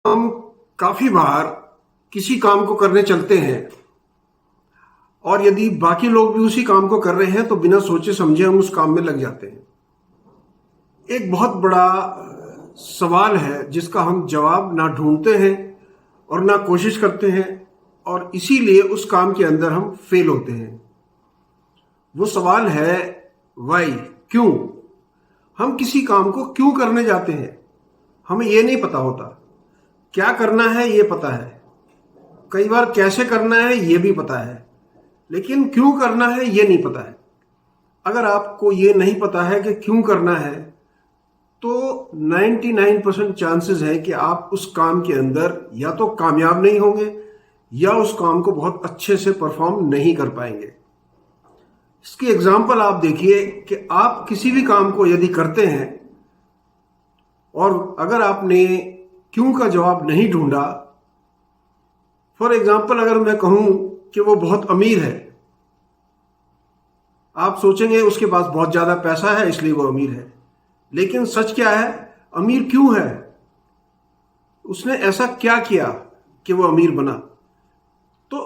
हम काफी बार किसी काम को करने चलते हैं और यदि बाकी लोग भी उसी काम को कर रहे हैं तो बिना सोचे समझे हम उस काम में लग जाते हैं। एक बहुत बड़ा सवाल है जिसका हम जवाब ना ढूंढते हैं और ना कोशिश करते हैं और इसीलिए उस काम के अंदर हम फेल होते हैं। वो सवाल है वाई, क्यों। हम किसी काम को क्यों करने जाते हैं हमें ये नहीं पता होता। क्या करना है ये पता है, कई बार कैसे करना है ये भी पता है, लेकिन क्यों करना है ये नहीं पता है। अगर आपको ये नहीं पता है कि क्यों करना है तो 99% चांसेस है कि आप उस काम के अंदर या तो कामयाब नहीं होंगे या उस काम को बहुत अच्छे से परफॉर्म नहीं कर पाएंगे। इसकी एग्जाम्पल आप देखिए कि आप किसी भी काम को यदि करते हैं और अगर आपने क्यों का जवाब नहीं ढूंढा, फॉर एग्जाम्पल अगर मैं कहूं कि वो बहुत अमीर है, आप सोचेंगे उसके पास बहुत ज्यादा पैसा है इसलिए वो अमीर है। लेकिन सच क्या है, अमीर क्यों है, उसने ऐसा क्या किया कि वो अमीर बना। तो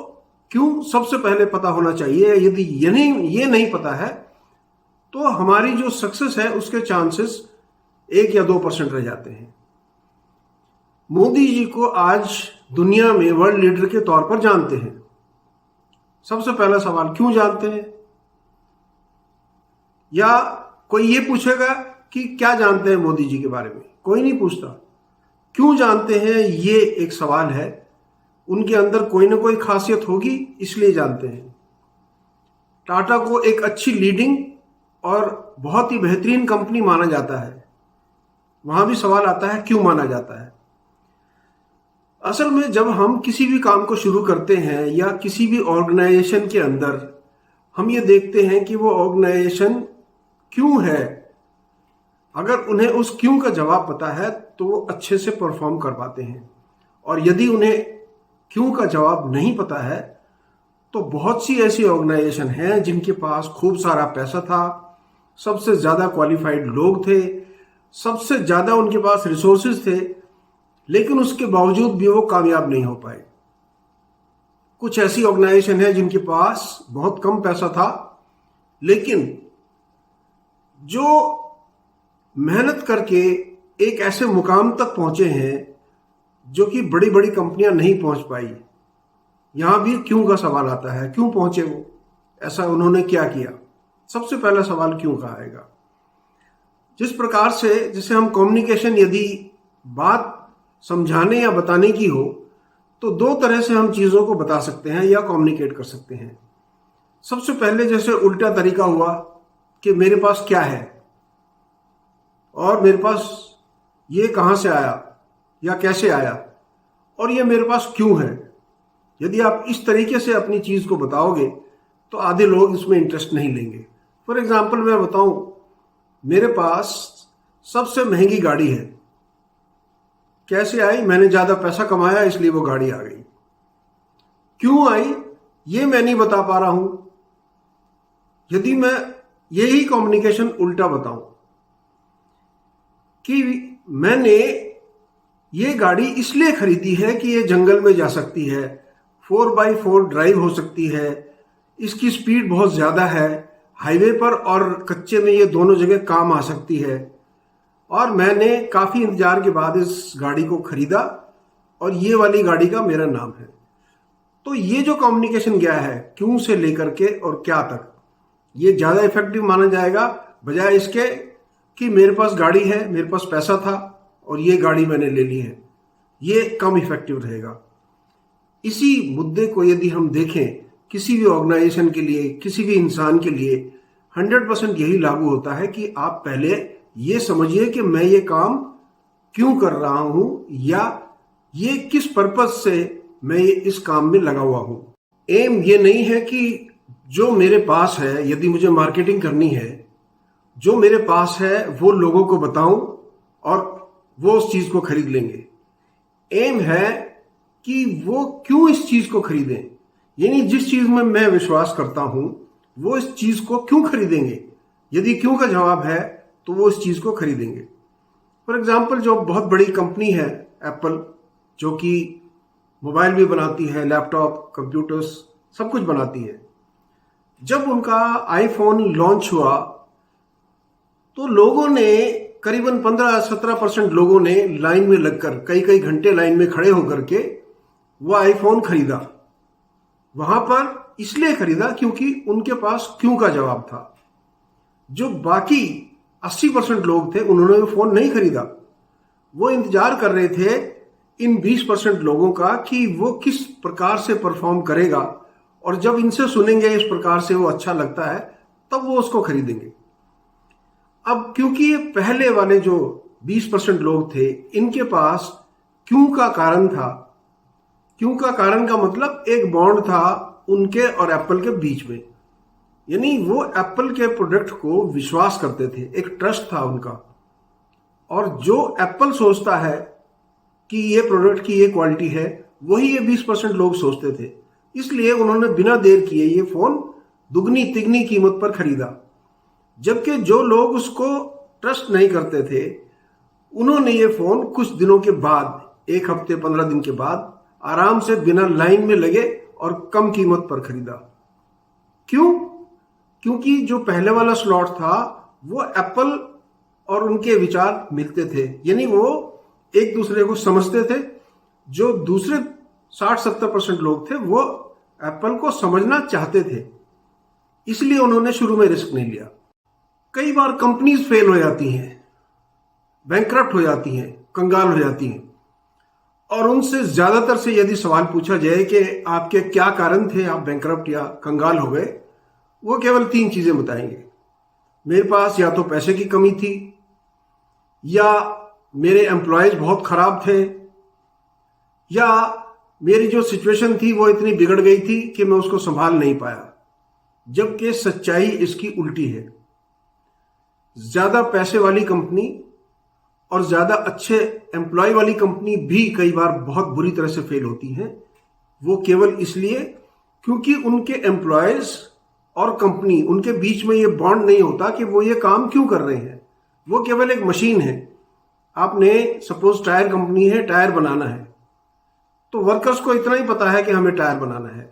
क्यों सबसे पहले पता होना चाहिए। यदि ये नहीं पता है तो हमारी जो सक्सेस है उसके चांसेस 1 या 2% रह जाते हैं। मोदी जी को आज दुनिया में वर्ल्ड लीडर के तौर पर जानते हैं। सबसे पहला सवाल, क्यों जानते हैं। या कोई ये पूछेगा कि क्या जानते हैं मोदी जी के बारे में, कोई नहीं पूछता। क्यों जानते हैं ये एक सवाल है। उनके अंदर कोई ना कोई खासियत होगी इसलिए जानते हैं। टाटा को एक अच्छी लीडिंग और बहुत ही बेहतरीन कंपनी माना जाता है। वहां भी सवाल आता है क्यों माना जाता है। असल में जब हम किसी भी काम को शुरू करते हैं या किसी भी ऑर्गेनाइजेशन के अंदर हम ये देखते हैं कि वो ऑर्गेनाइजेशन क्यों है। अगर उन्हें उस क्यों का जवाब पता है तो वो अच्छे से परफॉर्म कर पाते हैं। और यदि उन्हें क्यों का जवाब नहीं पता है तो बहुत सी ऐसी ऑर्गेनाइजेशन हैं जिनके पास खूब सारा पैसा था, सबसे ज्यादा क्वालिफाइड लोग थे, सबसे ज्यादा उनके पास रिसोर्सेज थे, लेकिन उसके बावजूद भी वो कामयाब नहीं हो पाए। कुछ ऐसी ऑर्गेनाइजेशन है जिनके पास बहुत कम पैसा था लेकिन जो मेहनत करके एक ऐसे मुकाम तक पहुंचे हैं जो कि बड़ी बड़ी कंपनियां नहीं पहुंच पाई। यहां भी क्यों का सवाल आता है, क्यों पहुंचे वो, ऐसा उन्होंने क्या किया। सबसे पहला सवाल क्यों का आएगा। जिस प्रकार से जैसे हम कम्युनिकेशन यदि बात समझाने या बताने की हो तो 2 तरह से हम चीजों को बता सकते हैं या कम्युनिकेट कर सकते हैं। सबसे पहले जैसे उल्टा तरीका हुआ कि मेरे पास क्या है और मेरे पास ये कहां से आया या कैसे आया और ये मेरे पास क्यों है। यदि आप इस तरीके से अपनी चीज को बताओगे तो आधे लोग इसमें इंटरेस्ट नहीं लेंगे। फॉर एग्जाम्पल मैं बताऊं, मेरे पास सबसे महंगी गाड़ी है। कैसे आई, मैंने ज्यादा पैसा कमाया इसलिए वो गाड़ी आ गई। क्यों आई ये मैं नहीं बता पा रहा हूं। यदि मैं यही कम्युनिकेशन उल्टा बताऊं कि मैंने ये गाड़ी इसलिए खरीदी है कि ये जंगल में जा सकती है, 4x4 ड्राइव हो सकती है, इसकी स्पीड बहुत ज्यादा है, हाईवे पर और कच्चे में ये दोनों जगह काम आ सकती है, और मैंने काफी इंतजार के बाद इस गाड़ी को खरीदा और ये वाली गाड़ी का मेरा नाम है। तो ये जो कम्युनिकेशन गया है क्यों से लेकर के और क्या तक, ये ज्यादा इफेक्टिव माना जाएगा बजाय इसके कि मेरे पास गाड़ी है, मेरे पास पैसा था और ये गाड़ी मैंने ले ली है। ये कम इफेक्टिव रहेगा। इसी मुद्दे को यदि हम देखें किसी भी ऑर्गेनाइजेशन के लिए, किसी भी इंसान के लिए 100% यही लागू होता है कि आप पहले ये समझिए कि मैं ये काम क्यों कर रहा हूं या ये किस पर्पज से मैं ये इस काम में लगा हुआ हूं। एम ये नहीं है कि जो मेरे पास है, यदि मुझे मार्केटिंग करनी है, जो मेरे पास है वो लोगों को बताऊं और वो उस चीज को खरीद लेंगे। एम है कि वो क्यों इस चीज को खरीदें, यानी जिस चीज में मैं विश्वास करता हूं वो इस चीज को क्यों खरीदेंगे। यदि क्यों का जवाब है तो वो इस चीज को खरीदेंगे। फॉर एग्जाम्पल जो बहुत बड़ी कंपनी है एप्पल, जो कि मोबाइल भी बनाती है, लैपटॉप, कंप्यूटर्स, सब कुछ बनाती है। जब उनका आईफोन लॉन्च हुआ तो लोगों ने करीबन 15-17% लोगों ने लाइन में लगकर कई कई घंटे लाइन में खड़े होकर के वो आईफोन खरीदा। वहां पर इसलिए खरीदा क्योंकि उनके पास क्यों का जवाब था। जो बाकी 80% लोग थे उन्होंने वो फोन नहीं खरीदा। वो इंतजार कर रहे थे इन 20% लोगों का कि वो किस प्रकार से परफॉर्म करेगा, और जब इनसे सुनेंगे इस प्रकार से वो अच्छा लगता है तब वो उसको खरीदेंगे। अब क्योंकि ये पहले वाले जो 20% लोग थे इनके पास क्यों का कारण था। क्यों का कारण का मतलब एक बॉन्ड था उनके और एप्पल के बीच में, यानी वो एप्पल के प्रोडक्ट को विश्वास करते थे, एक ट्रस्ट था उनका। और जो एप्पल सोचता है कि ये प्रोडक्ट की ये क्वालिटी है, वही ये 20% लोग सोचते थे। इसलिए उन्होंने बिना देर किए ये फोन दुगनी तिगनी कीमत पर खरीदा। जबकि जो लोग उसको ट्रस्ट नहीं करते थे उन्होंने ये फोन कुछ दिनों के बाद, 1 हफ्ते 15 दिन के बाद, आराम से बिना लाइन में लगे और कम कीमत पर खरीदा। क्यों? क्योंकि जो पहले वाला स्लॉट था वो एप्पल और उनके विचार मिलते थे, यानी वो एक दूसरे को समझते थे। जो दूसरे 60-70% लोग थे वो एप्पल को समझना चाहते थे, इसलिए उन्होंने शुरू में रिस्क नहीं लिया। कई बार कंपनीज फेल हो जाती हैं, बैंकरप्ट हो जाती हैं, कंगाल हो जाती हैं, और उनसे ज्यादातर से यदि सवाल पूछा जाए कि आपके क्या कारण थे आप बैंकरप्ट या कंगाल हो गए, वो केवल 3 चीजें बताएंगे। मेरे पास या तो पैसे की कमी थी, या मेरे एम्प्लॉयज बहुत खराब थे, या मेरी जो सिचुएशन थी वो इतनी बिगड़ गई थी कि मैं उसको संभाल नहीं पाया। जबकि सच्चाई इसकी उल्टी है। ज्यादा पैसे वाली कंपनी और ज्यादा अच्छे एम्प्लॉय वाली कंपनी भी कई बार बहुत बुरी तरह से फेल होती हैं। वो केवल इसलिए क्योंकि उनके एम्प्लॉयज और कंपनी, उनके बीच में ये बॉन्ड नहीं होता कि वो ये काम क्यों कर रहे हैं। वो केवल एक मशीन है। आपने सपोज टायर कंपनी है, टायर बनाना है, तो वर्कर्स को इतना ही पता है कि हमें टायर बनाना है।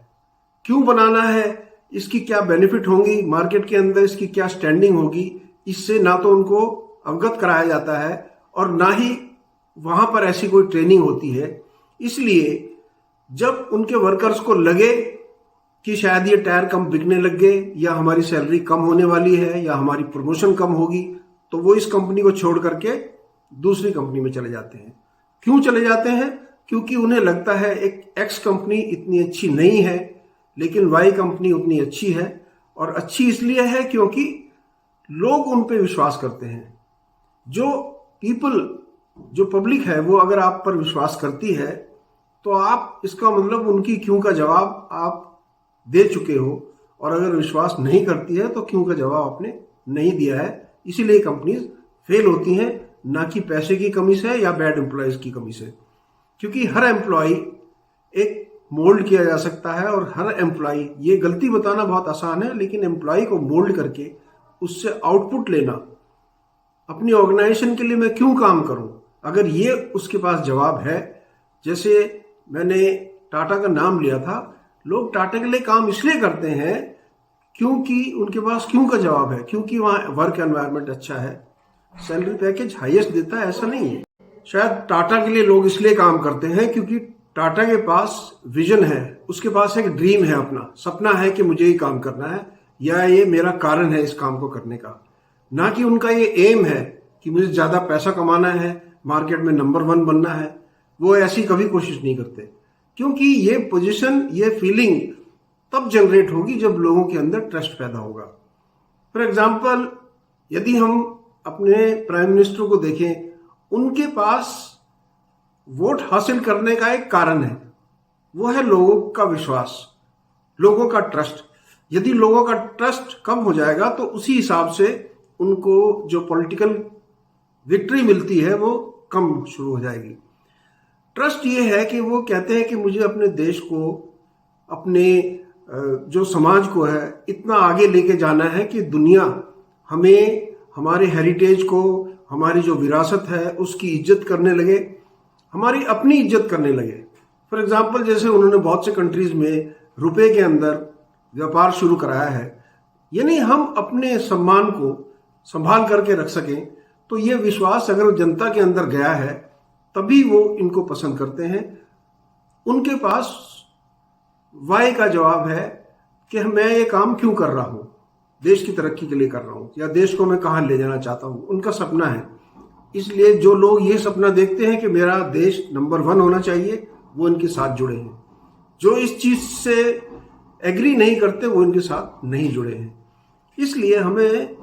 क्यों बनाना है, इसकी क्या बेनिफिट होंगी, मार्केट के अंदर इसकी क्या स्टैंडिंग होगी, इससे ना तो उनको अवगत कराया जाता है और ना ही वहां पर ऐसी कोई ट्रेनिंग होती है। इसलिए जब उनके वर्कर्स को लगे कि शायद ये टायर कम बिकने लग गए, या हमारी सैलरी कम होने वाली है, या हमारी प्रमोशन कम होगी, तो वो इस कंपनी को छोड़ करके दूसरी कंपनी में चले जाते हैं। क्यों चले जाते हैं? क्योंकि उन्हें लगता है एक एक्स कंपनी इतनी अच्छी नहीं है लेकिन वाई कंपनी उतनी अच्छी है। और अच्छी इसलिए है क्योंकि लोग उन पे विश्वास करते हैं। जो पब्लिक है वो अगर आप पर विश्वास करती है तो आप, इसका मतलब उनकी क्यों का जवाब आप दे चुके हो, और अगर विश्वास नहीं करती है तो क्यों का जवाब आपने नहीं दिया है। इसीलिए कंपनीज फेल होती हैं, ना कि पैसे की कमी से या बैड एम्प्लॉयज की कमी से। क्योंकि हर एम्प्लॉय एक मोल्ड किया जा सकता है, और हर एम्प्लॉय, ये गलती बताना बहुत आसान है, लेकिन एम्प्लॉय को मोल्ड करके उससे आउटपुट लेना, अपनी ऑर्गेनाइजेशन के लिए मैं क्यों काम करूं, अगर ये उसके पास जवाब है। जैसे मैंने टाटा का नाम लिया था, लोग टाटा के लिए काम इसलिए करते हैं क्योंकि उनके पास क्यों का जवाब है, क्योंकि वहां वर्क एनवायरनमेंट अच्छा है, सैलरी पैकेज हाईएस्ट देता है, ऐसा नहीं है। शायद टाटा के लिए लोग इसलिए काम करते हैं क्योंकि टाटा के पास विजन है, उसके पास एक ड्रीम है, अपना सपना है कि मुझे ये काम करना है, या ये मेरा कारण है इस काम को करने का। ना कि उनका ये एम है कि मुझे ज्यादा पैसा कमाना है, मार्केट में नंबर 1 बनना है। वो ऐसी कभी कोशिश नहीं करते, क्योंकि ये पोजीशन, ये फीलिंग तब जनरेट होगी जब लोगों के अंदर ट्रस्ट पैदा होगा। फॉर एग्जाम्पल, यदि हम अपने प्राइम मिनिस्टर को देखें, उनके पास वोट हासिल करने का एक कारण है, वो है लोगों का विश्वास, लोगों का ट्रस्ट। यदि लोगों का ट्रस्ट कम हो जाएगा तो उसी हिसाब से उनको जो पॉलिटिकल विक्ट्री मिलती है वो कम शुरू हो जाएगी। ट्रस्ट ये है कि वो कहते हैं कि मुझे अपने देश को, अपने जो समाज को है, इतना आगे लेके जाना है कि दुनिया हमें, हमारे हेरिटेज को, हमारी जो विरासत है उसकी इज्जत करने लगे, हमारी अपनी इज्जत करने लगे। फॉर एग्जाम्पल, जैसे उन्होंने बहुत से कंट्रीज में रुपए के अंदर व्यापार शुरू कराया है, यानी हम अपने सम्मान को संभाल करके रख सकें, तो ये विश्वास अगर जनता के अंदर गया है तभी वो इनको पसंद करते हैं। उनके पास वाई का जवाब है कि मैं ये काम क्यों कर रहा हूं, देश की तरक्की के लिए कर रहा हूं, या देश को मैं कहां ले जाना चाहता हूं, उनका सपना है। इसलिए जो लोग ये सपना देखते हैं कि मेरा देश नंबर 1 होना चाहिए, वो इनके साथ जुड़े हैं। जो इस चीज से एग्री नहीं करते वो इनके साथ नहीं जुड़े हैं। इसलिए हमें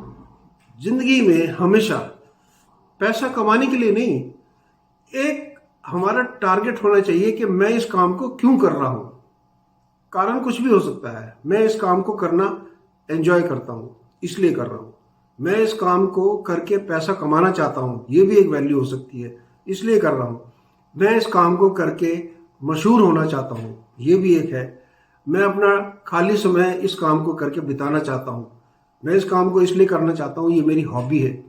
जिंदगी में हमेशा पैसा कमाने के लिए नहीं, एक हमारा टारगेट होना चाहिए कि मैं इस काम को क्यों कर रहा हूं। कारण कुछ भी हो सकता है। मैं इस काम को करना एंजॉय करता हूं, इसलिए कर रहा हूं। मैं इस काम को करके पैसा कमाना चाहता हूं, ये भी एक वैल्यू हो सकती है, इसलिए कर रहा हूं। मैं इस काम को करके मशहूर होना चाहता हूं, ये भी एक है। मैं अपना खाली समय इस काम को करके बिताना चाहता हूं, मैं इस काम को इसलिए करना चाहता हूं, ये मेरी हॉबी है।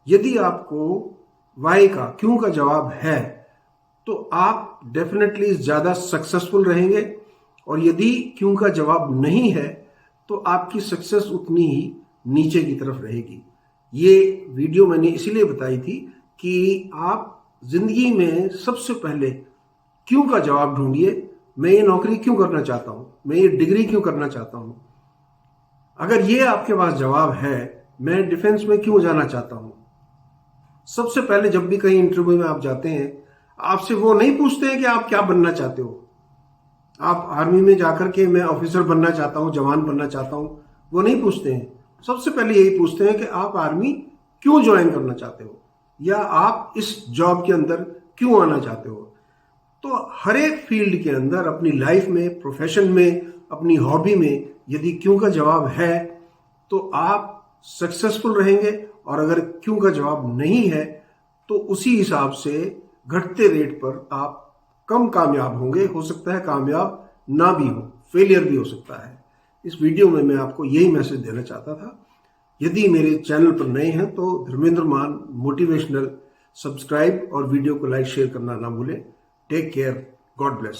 यदि आपको वाई का, क्यों का जवाब है, तो आप डेफिनेटली ज़्यादा सक्सेसफुल रहेंगे। और यदि क्यों का जवाब नहीं है तो आपकी सक्सेस उतनी ही नीचे की तरफ रहेगी। ये वीडियो मैंने इसीलिए बताई थी कि आप जिंदगी में सबसे पहले क्यों का जवाब ढूंढिए। मैं ये नौकरी क्यों करना चाहता हूं, मैं ये डिग्री क्यों करना चाहता हूं। अगर ये आपके पास जवाब है, मैं डिफेंस में क्यों जाना चाहता हूं। सबसे पहले जब भी कहीं इंटरव्यू में आप जाते हैं, आपसे वो नहीं पूछते हैं कि आप क्या बनना चाहते हो। आप आर्मी में जाकर के मैं ऑफिसर बनना चाहता हूं, जवान बनना चाहता हूं, वो नहीं पूछते हैं। सबसे पहले यही पूछते हैं कि आप आर्मी क्यों ज्वाइन करना चाहते हो, या आप इस जॉब के अंदर क्यों आना चाहते हो। तो हर एक फील्ड के अंदर, अपनी लाइफ में, प्रोफेशन में, अपनी हॉबी में यदि क्यों का जवाब है तो आप सक्सेसफुल रहेंगे। और अगर क्यों का जवाब नहीं है तो उसी हिसाब से घटते रेट पर आप कम कामयाब होंगे। हो सकता है कामयाब ना भी हो, फेलियर भी हो सकता है। इस वीडियो में मैं आपको यही मैसेज देना चाहता था। यदि मेरे चैनल पर नए हैं तो धर्मेंद्र मान मोटिवेशनल सब्सक्राइब और वीडियो को लाइक शेयर करना ना भूलें। Take care, god bless.